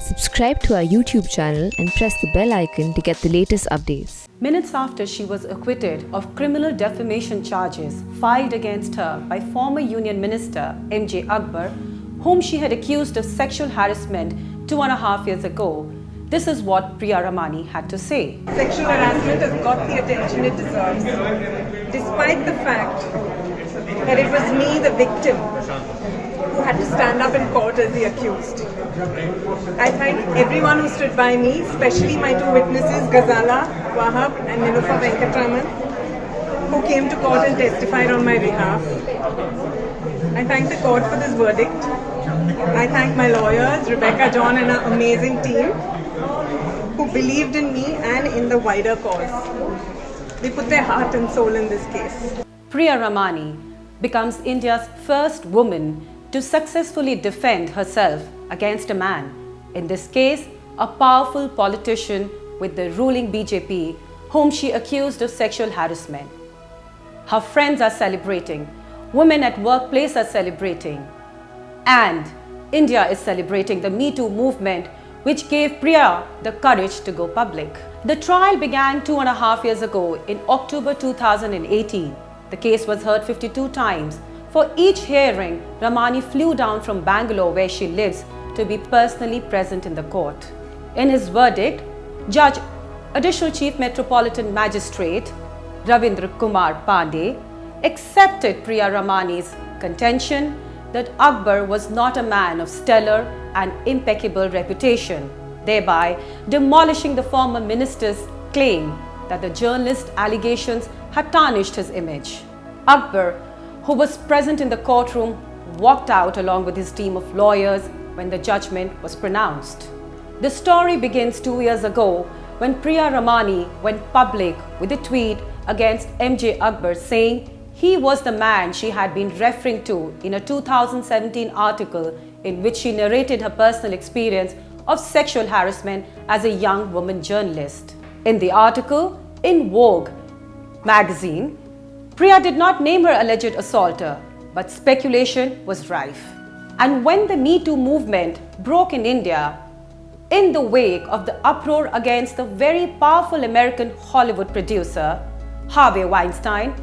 Subscribe to our YouTube channel and press the bell icon to get the latest updates. Minutes after she was acquitted of criminal defamation charges filed against her by former Union Minister M.J. Akbar, whom she had accused of sexual harassment 2.5 years ago, this is what Priya Ramani had to say. Sexual harassment has got the attention it deserves, despite the fact that it was me, the victim, who had to stand up in court as the accused. I thank everyone who stood by me, especially my two witnesses, Ghazala Wahab and Niloofar Venkatraman, who came to court and testified on my behalf. I thank the court for this verdict. I thank my lawyers, Rebecca John and our amazing team, who believed in me and in the wider cause. They put their heart and soul in this case. Priya Ramani becomes India's first woman to successfully defend herself against a man. In this case, a powerful politician with the ruling BJP, whom she accused of sexual harassment. Her friends are celebrating, women at workplace are celebrating, and India is celebrating the Me Too movement, which gave Priya the courage to go public. The trial began 2.5 years ago in October 2018. The case was heard 52 times. For each hearing, Ramani flew down from Bangalore, where she lives, to be personally present in the court. In his verdict, Judge Additional Chief Metropolitan Magistrate Ravindra Kumar Pandey accepted Priya Ramani's contention that Akbar was not a man of stellar and impeccable reputation, thereby demolishing the former minister's claim that the journalist allegations had tarnished his image. Akbar, who was present in the courtroom, walked out along with his team of lawyers when the judgment was pronounced. The story begins 2 years ago when Priya Ramani went public with a tweet against M.J. Akbar saying he was the man she had been referring to in a 2017 article in which she narrated her personal experience of sexual harassment as a young woman journalist. In the article, in Vogue magazine, Priya did not name her alleged assaulter, but speculation was rife. And when the Me Too movement broke in India, in the wake of the uproar against the very powerful American Hollywood producer, Harvey Weinstein,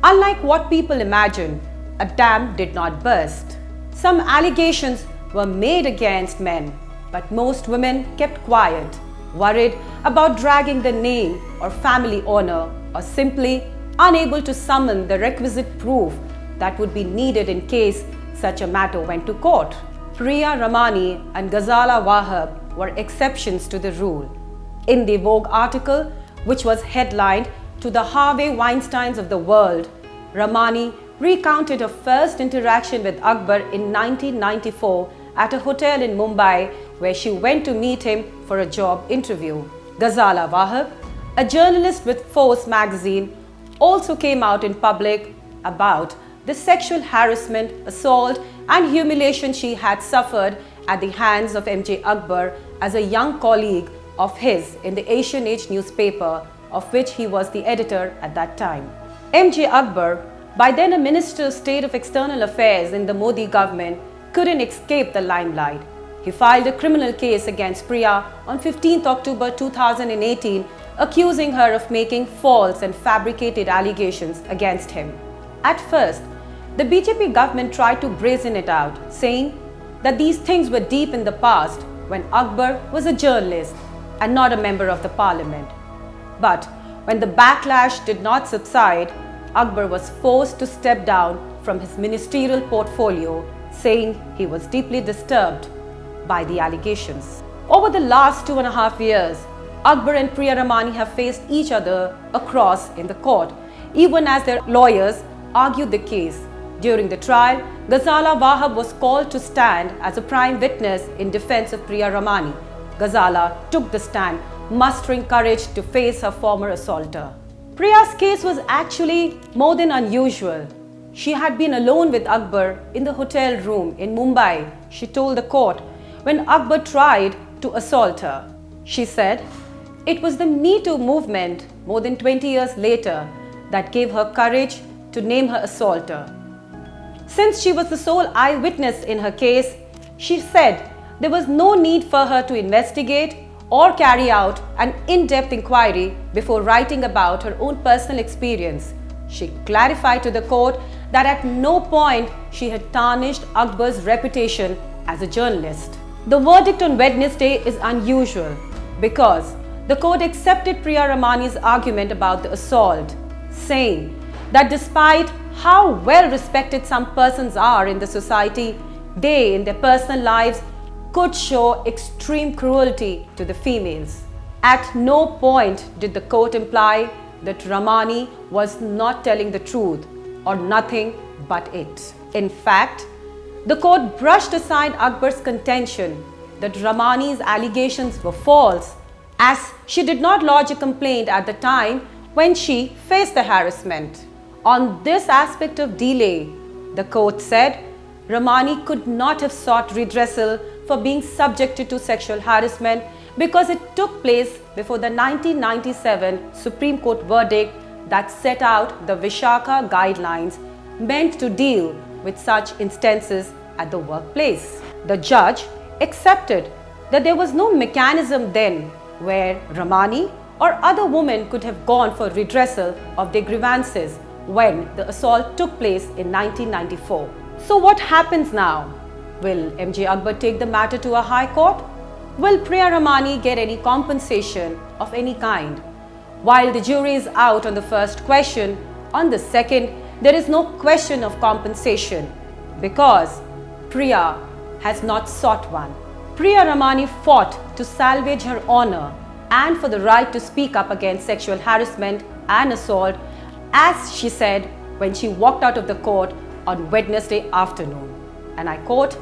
unlike what people imagined, a dam did not burst. Some allegations were made against men, but most women kept quiet, worried about dragging the name or family honor, or simply unable to summon the requisite proof that would be needed in case such a matter went to court. Priya Ramani and Ghazala Wahab were exceptions to the rule. In the Vogue article, which was headlined "To the Harvey Weinsteins of the World," Ramani recounted her first interaction with Akbar in 1994 at a hotel in Mumbai, where she went to meet him for a job interview. Ghazala Wahab, a journalist with Force magazine, also came out in public about the sexual harassment, assault and humiliation she had suffered at the hands of M.J. Akbar as a young colleague of his in the Asian Age newspaper, of which he was the editor at that time. M.J. Akbar, by then a Minister of State of External Affairs in the Modi government, couldn't escape the limelight. He filed a criminal case against Priya on 15 October 2018, accusing her of making false and fabricated allegations against him. At first, the BJP government tried to brazen it out, saying that these things were deep in the past when Akbar was a journalist and not a member of the parliament. But when the backlash did not subside, Akbar was forced to step down from his ministerial portfolio, saying he was deeply disturbed by the allegations. Over the last 2.5 years, Akbar and Priya Ramani have faced each other across in the court, even as their lawyers argued the case. During the trial, Ghazala Wahab was called to stand as a prime witness in defense of Priya Ramani. Ghazala took the stand, mustering courage to face her former assaulter. Priya's case was actually more than unusual. She had been alone with Akbar in the hotel room in Mumbai, she told the court, when Akbar tried to assault her. She said, "It was the Me Too movement more than 20 years later that gave her courage to name her assaulter. Since she was the sole eyewitness in her case, she said there was no need for her to investigate or carry out an in-depth inquiry before writing about her own personal experience. She clarified to the court that at no point she had tarnished Akbar's reputation as a journalist. The verdict on Wednesday is unusual because the court accepted Priya Ramani's argument about the assault, saying that despite how well respected some persons are in the society, they in their personal lives could show extreme cruelty to the females. At no point did the court imply that Ramani was not telling the truth or nothing but it. In fact, the court brushed aside Akbar's contention that Ramani's allegations were false, as she did not lodge a complaint at the time when she faced the harassment. On this aspect of delay, the court said Ramani could not have sought redressal for being subjected to sexual harassment because it took place before the 1997 Supreme Court verdict that set out the Vishakha guidelines meant to deal with such instances at the workplace. The judge accepted that there was no mechanism then where Ramani or other women could have gone for redressal of their grievances when the assault took place in 1994. So what happens now? Will MJ Akbar take the matter to a high court? Will Priya Ramani get any compensation of any kind? While the jury is out on the first question, on the second, there is no question of compensation because Priya has not sought one. Priya Ramani fought to salvage her honor and for the right to speak up against sexual harassment and assault, as she said when she walked out of the court on Wednesday afternoon. And I quote,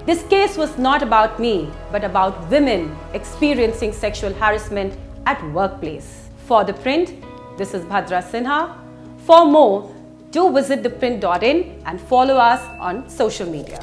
"This case was not about me, but about women experiencing sexual harassment at workplace." For The Print, this is Bhadra Sinha. For more, do visit theprint.in and follow us on social media.